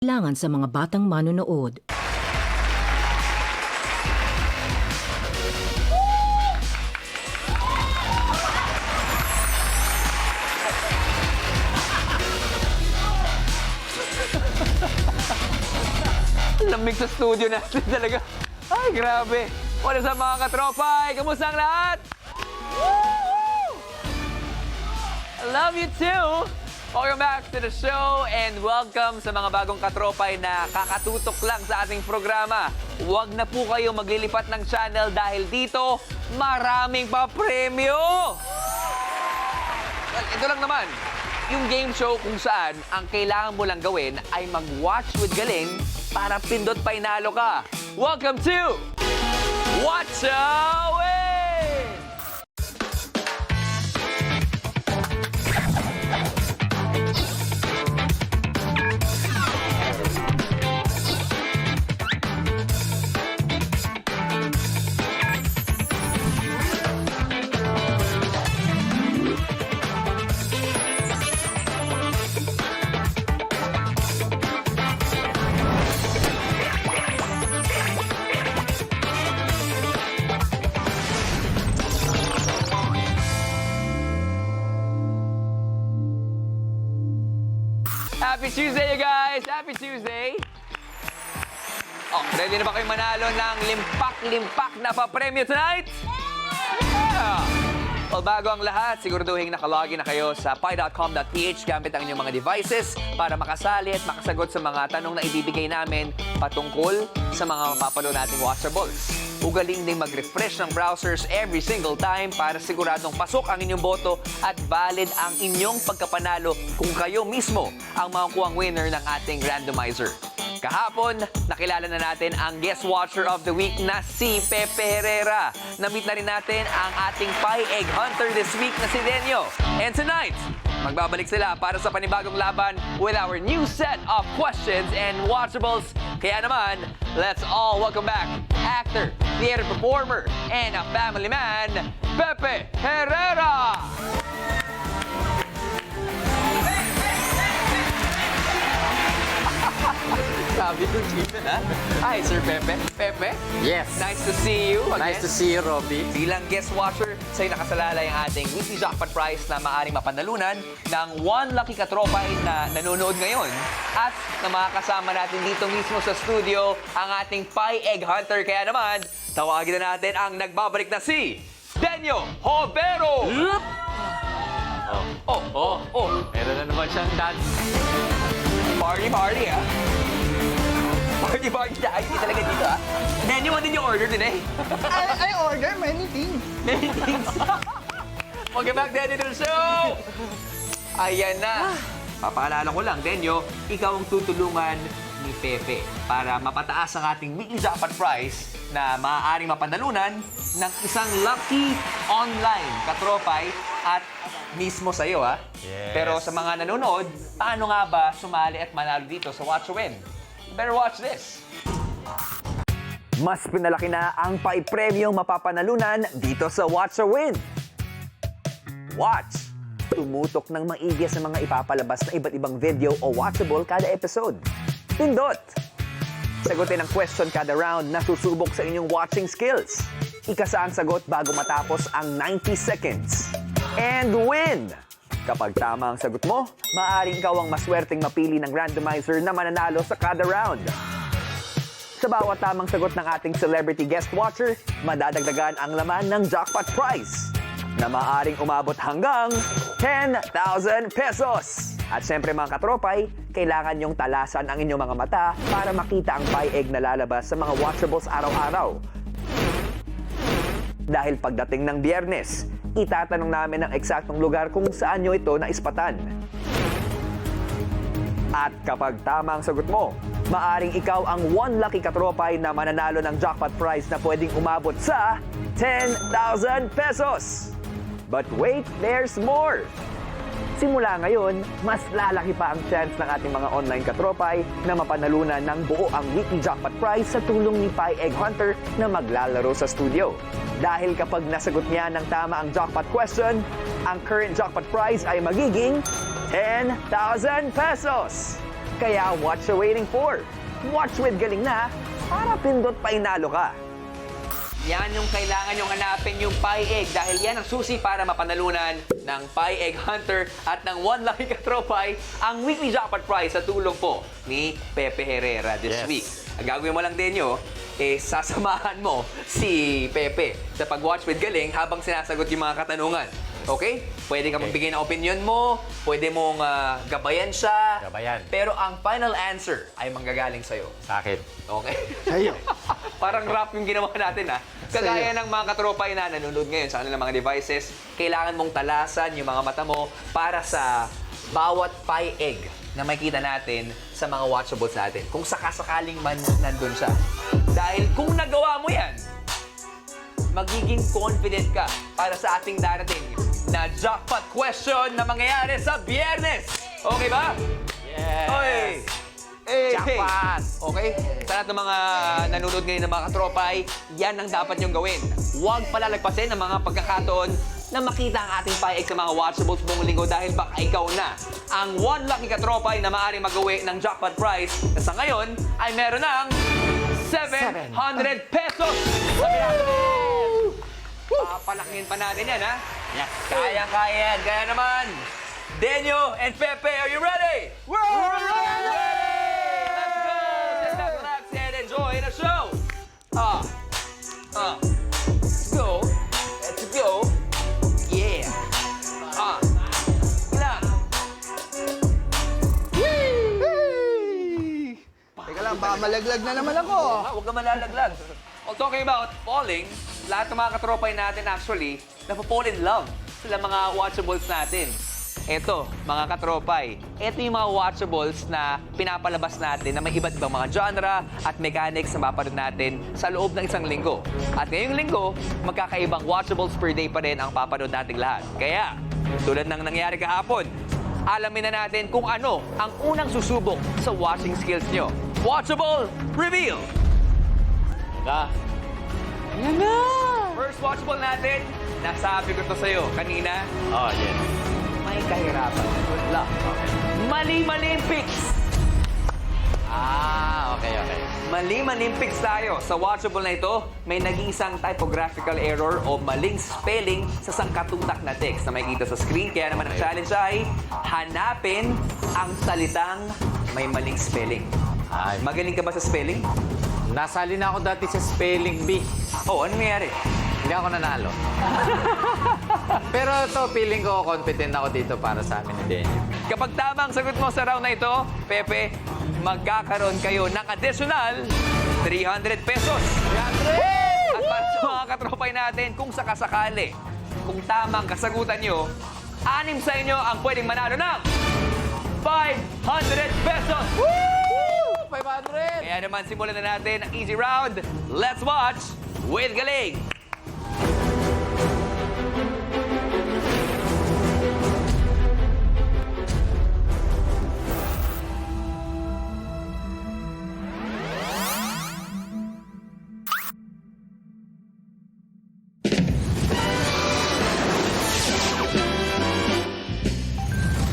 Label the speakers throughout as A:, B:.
A: Kailangan sa mga batang manonood.
B: Lamig sa studio natin talaga. Ay, grabe. Wala sa mga katropay. Kamusta ang lahat? Woo! I love you too. Welcome back to the show and welcome sa mga bagong katropay na kakatutok lang sa ating programa. Huwag na po kayo maglilipat ng channel dahil dito maraming pa-premyo. Well, ito lang naman, yung game show kung saan ang kailangan mo lang gawin ay mag-watch with galing para pindot pa inalo ka. Welcome to Watch a Win! Happy Tuesday, you guys! Happy Tuesday! Oh, ready na ba kayo manalo ng limpak-limpak na pa-premyo tonight? Yeah! Well, bago ang lahat, siguraduhin nakalogin na kayo sa pi.com.ph gamit ang inyong mga devices para makasali at makasagot sa mga tanong na ibibigay namin patungkol sa mga mapapalo nating watchables. Ugaling ding mag-refresh ng browsers every single time para siguradong pasok ang inyong boto at valid ang inyong pagkapanalo kung kayo mismo ang makukuhang winner ng ating randomizer. Kahapon, nakilala na natin ang guest watcher of the week na si Pepe Herrera. Na-meet na rin natin ang ating Pi Egg Hunter this week na si Denyo. And tonight, magbabalik sila para sa panibagong laban with our new set of questions and watchables. Kaya naman, let's all welcome back actor, theater performer, and a family man, Pepe Herrera! Sabi ko, Stephen, ha? Hi, Sir Pepe. Pepe?
C: Yes.
B: Nice to see you again.
C: Nice to see you, Robby.
B: Bilang guest watcher, sa'yo nakasalalay ang ating weekly jackpot prize na maaaring mapanalunan ng one lucky katropay na nanonood ngayon at na makakasama natin dito mismo sa studio ang ating Pi Egg Hunter. Kaya naman, tawagin na natin ang nagbabalik na si Denyo Jovero!
C: Meron na naman siyang dance.
B: Party, ha? Party tayo talaga dito, ha? Denyo, what did you order today?
D: I order many things.
B: Many things. Welcome back, Denyo, to the show! Ayan na. Papaalala ko lang, Denyo, ikaw ang tutulungan ni Pepe para mapataas ang ating weekly jackpot prize na maaaring mapanalunan ng isang lucky online katropay at mismo sa'yo, ha?
C: Yes.
B: Pero sa mga nanonood, paano nga ba sumali at manalo dito sa Watch a Win? You better watch this. Mas pinalaki na ang pa-premyong mapapanalunan dito sa Watch a Win. Watch! Tumutok ng maigi sa mga ipapalabas na iba't ibang video o watchable kada episode. Pindot! Sagutin ang question kada round na susubok sa inyong watching skills. Ikasa ang sagot bago matapos ang 90 seconds. And win! Kapag tama ang sagot mo, maaaring ikaw ang maswerteng mapili ng randomizer na mananalo sa kada round. Sa bawat tamang sagot ng ating celebrity guest watcher, madadagdagan ang laman ng jackpot prize na maaaring umabot hanggang 10,000 pesos. At syempre mga katropay, kailangan nyong talasan ang inyong mga mata para makita ang Pi Egg na lalabas sa mga watchables araw-araw. Dahil pagdating ng Biyernes, itatanong namin ang eksaktong lugar kung saan nyo ito naispatan. At kapag tama ang sagot mo, maaring ikaw ang one lucky katropay na mananalo ng jackpot prize na pwedeng umabot sa 10,000 pesos. But wait, there's more! Simula ngayon, mas lalaki pa ang chance ng ating mga online katropay na mapanalunan ng buo ang weekly jackpot prize sa tulong ni Pi Egg Hunter na maglalaro sa studio. Dahil kapag nasagot niya ng tama ang jackpot question, ang current jackpot prize ay magiging 10,000 pesos. Kaya what's you waiting for? Watch with galing na para pindot pa inalo ka. Yan yung kailangan yung hanapin yung Pie Egg dahil yan ang susi para mapanalunan ng Pie Egg Hunter at ng One Lucky Katropay ang weekly jackpot prize sa tulong po ni Pepe Herrera this
C: Yes.
B: week. Ang gagawin mo lang din nyo, sasamahan mo si Pepe sa pag-watch with galing habang sinasagot yung mga katanungan. Okay? Pwede ka magbigay ng opinion mo, pwede mong gabayan siya.
C: Gabayan.
B: Pero ang final answer ay manggagaling sa'yo.
C: Sa akin.
B: Okay?
D: Sa'yo.
B: Parang rap yung ginawa natin, ha? Kagaya ng mga katropay na nanonood ngayon sa kanilang mga devices, kailangan mong talasan yung mga mata mo para sa bawat pie egg na makita natin sa mga watchables natin. Kung sakasakaling man nandun siya. Dahil kung nagawa mo yan, magiging confident ka para sa ating darating na jackpot question na mangyayari sa Biyernes. Okay ba?
C: Yes!
B: Oy! Eh,
C: Jackpot!
B: Okay? Sa lahat ng mga nanonood ngayon ng mga katropay, yan ang dapat niyong gawin. Huwag palalagpasin ang mga pagkakataon na makita ang ating pie egg sa mga watchables buong linggo dahil baka ikaw na ang one lucky katropay na maaaring magawi ng jackpot prize na sa ngayon ay meron ng 700 pesos! Papalakihin pa natin yan, ha?
C: Yes.
B: Kaya-kaya yan. Kaya naman, Denyo and Pepe, are you ready?
D: We're ready!
B: Let's go! Sit back, relax, and enjoy the show! Let's go. Let's go. Yeah. Ilang.
D: Teka lang, baka malaglag na naman ako.
B: Huwag ka malalaglag. Well, talking about falling, lahat ng mga katropay natin actually, napo-fall in love sila mga watchables natin. Ito, mga katropay, ito yung mga watchables na pinapalabas natin na may iba't ibang mga genre at mechanics na mapanood natin sa loob ng isang linggo. At ngayong linggo, magkakaibang watchables per day pa rin ang papanood nating lahat. Kaya, tulad ng nangyari kahapon, alamin na natin kung ano ang unang susubok sa watching skills nyo. Watchable Reveal!
C: Ika.
B: Yan na! First watchable natin, nasabi ko to sa'yo kanina,
C: Oh, yes.
B: may kahirapan. Good luck. Mali-maling picks.
C: Okay.
B: Mali-maling picks tayo. Sa watchable na ito, may nag-iisang typographical error o maling spelling sa sangkatutak na text na makikita sa screen. Kaya naman ang challenge ay hanapin ang salitang may maling spelling.
C: Ay.
B: Magaling ka ba sa spelling?
C: Nasali na ako dati sa spelling bee.
B: Oh, ano nangyari?
C: Hindi ako nanalo. Pero ito, feeling ko confident ako dito para sa amin ni Denny.
B: Kapag tama ang sagot mo sa round na ito, Pepe, magkakaroon kayo ng additional 300 pesos. 300! At para sa mga katropay natin, kung sakasakali, kung tama ang kasagutan nyo, 6 sa inyo ang pwedeng manalo ng 500 pesos.
C: 500!
B: Kaya naman, simulan na natin ang easy round. Let's watch with Galing!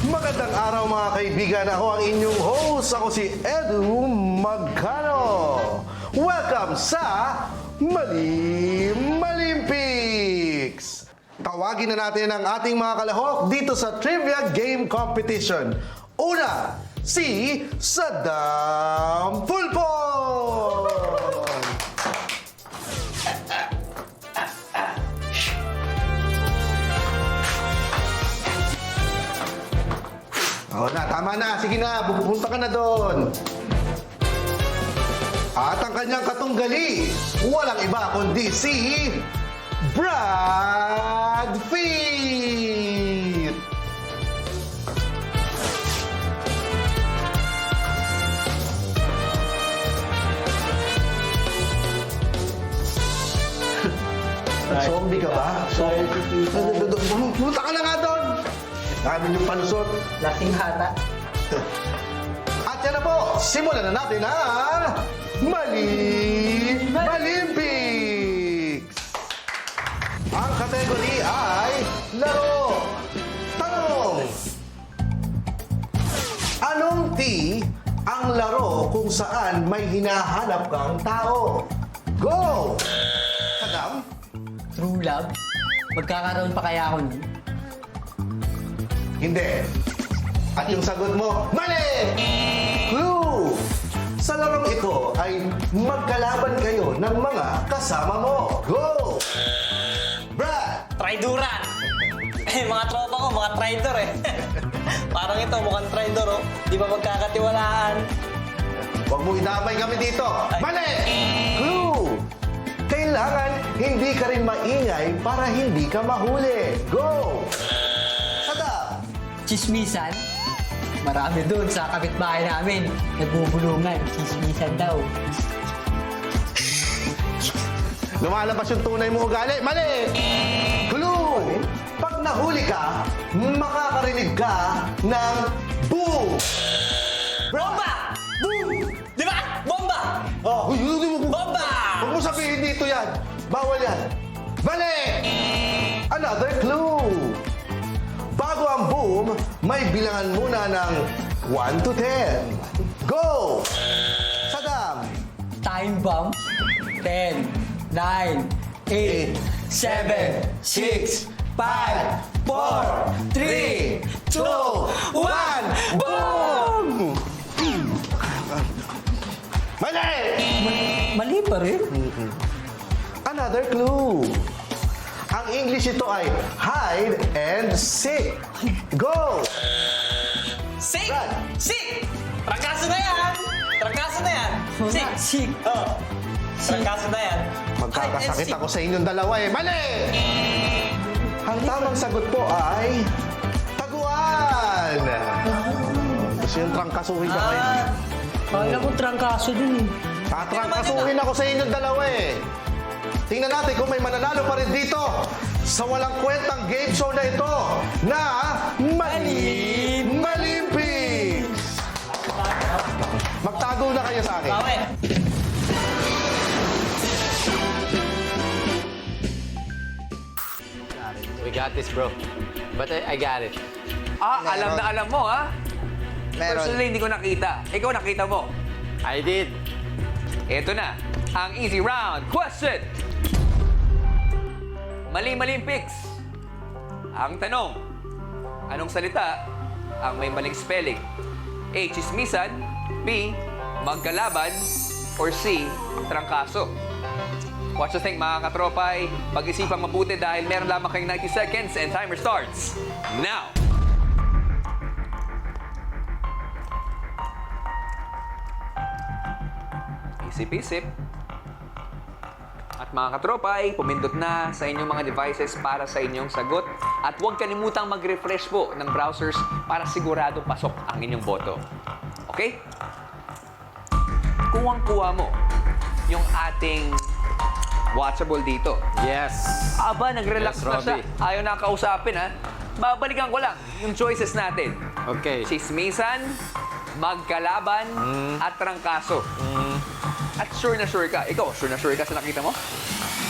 E: Magandang araw mga kaibigan. Ako ang inyong host. Ako si Edu Magcano. Welcome sa Malimpics! Tawagin na natin ang ating mga kalahok dito sa Trivia Game Competition. Una, si Saddam Fulpon! Na, tama na. Sige na, pupunta ka na doon. At ang kanyang katunggali, walang iba kundi si Brad Pitt. Zombie ka ba? Zombie. Pumunta ka na nga doon. Dami yung palusot.
D: Lasing hata.
E: At yan na po, simulan na natin ang Malimpics! Ang kategory ay laro. Tanong! Anong T ang laro kung saan may hinahanap kang tao. Go! Sagam?
D: True love? Magkakaroon pa kaya ako nun?
E: Hindi. At yung sagot mo, mali! Clue! Sa larong ito ay magkalaban kayo ng mga kasama mo. Go! Brad!
F: Traiduran! Eh, mga tropa ko, mga traitor eh. Parang ito, mukhang traitor oh. Di ba magkakatiwalaan?
E: Huwag mo idamay kami dito. Mali! Clue! Kailangan hindi ka rin maingay para hindi ka mahuli. Go! Sada!
D: Chismisan? Marami doon sa kapitbahay namin. Nagbubulungan. Chismisan daw.
E: Lumalabas yung tunay mo ugali. Mali! Clue! Pag nahuli ka, makakarinig ka ng boom!
F: Bomba! Boom! Di ba? Bomba!
E: Oh,
F: Bomba!
E: Huwag mo sabihin dito yan. Bawal yan. Mali! Another clue. Bago ang boom, may bilangan muna ng 1 to 10. Go! Sadam!
D: Time bomb? 10, 9, 8, 7, 6, 5, 4, 3, 2, 1,
E: boom! Mali!
D: Mali pa rin.
E: Another clue. Ang English ito ay hide and seek. Go!
F: Sik!
E: Brad.
F: Sik! Trangkaso na yan! Trangkaso na yan! Sik!
D: Sik.
F: Oh. Trangkaso na yan.
E: Magkakasakit ako sa inyong dalawa eh. Mali! Ang tamang sagot po ay taguan. Gusto yung trangkasuhin ka kayo.
D: Kala ko trangkaso dun eh.
E: Tatrangkasuhin ako sa inyong dalawa eh. Tingnan natin kung may mananalo pa rin dito sa walang kwentang game show na ito na Malimpik! Magtago na kayo sa akin.
F: Okay.
C: We got this, bro. But I got it.
B: Alam na alam mo, ha?
D: Meron.
B: Personally, hindi ko nakita. Ikaw nakita mo.
C: I did.
B: Ito na, ang easy round question. Mali-maling picks. Ang tanong, anong salita ang may maling spelling? A. Chismisan. B. Magkalaban. Or C. Trangkaso. What you think, mga katropay? Pag-isipang mabuti dahil meron lamang kayong 90 seconds and timer starts now. Isip-isip. At mga katropay, pumindot na sa inyong mga devices para sa inyong sagot. At huwag kalimutang mag-refresh po ng browsers para sigurado pasok ang inyong boto. Okay? Kuwang-kuha mo yung ating watchable dito.
C: Yes.
B: Aba, nag-relax
C: Yes,
B: na siya.
C: Robbie.
B: Ayaw na kausapin, ha? Babalikan ko lang yung choices natin.
C: Okay.
B: Chismisan, magkalaban, at trangkaso. At sure na sure ka. Ikaw, sure na sure ka sa nakita mo?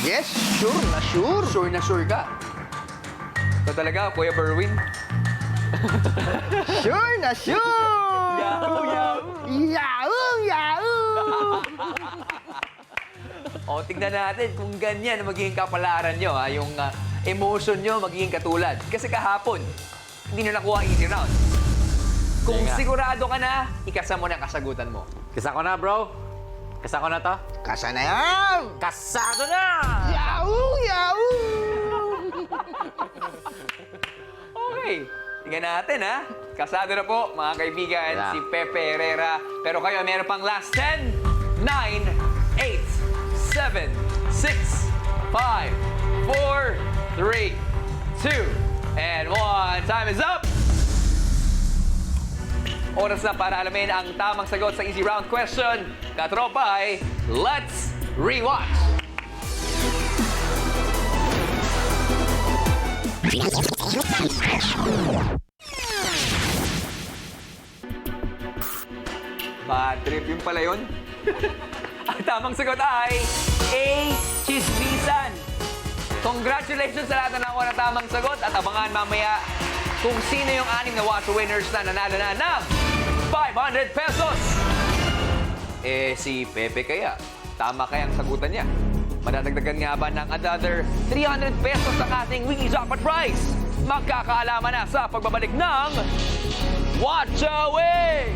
D: Yes, sure na sure.
B: Sure na sure ka. Ito talaga, Kuya Berwin.
D: Sure na sure!
B: Yahoo!
D: Yahoo! Yahoo!
B: O, tignan natin kung ganyan ang magiging kapalaran nyo, ha? Yung emotion nyo magiging katulad. Kasi kahapon, hindi nyo nakuha ang easy round. Kung
C: Sige nga.
B: sigurado ka na, ikasa mo na ang kasagutan mo.
C: Kasa ko na, bro. Kasa ko na to.
D: Kasa na yan!
C: Kasado na!
D: Yahoo! Yahoo!
B: Okay. Tingnan natin, ha? Kasado na po, mga kaibigan,
C: Yeah.
B: si Pepe Herrera. Pero kayo, meron pang last 10, 9, 8, 7, 6, 5, 4, 3, 2, and 1. Time is up! Oras na para alamin ang tamang sagot sa easy round question. Katropay, let's rewatch! Bad trip yung pala yun. Ang tamang sagot ay A. Chismisan. Congratulations sa lahat na nakuha ng tamang sagot at abangan mamaya kung sino yung 6 na watch winners na nanalo na ng 500 pesos. Si Pepe kaya? Tama kaya ang sagutan niya? Madadagdagan nga ba ng another 300 pesos ang ating weekly jackpot prize? Magkakaalaman na sa pagbabalik ng Watch Away!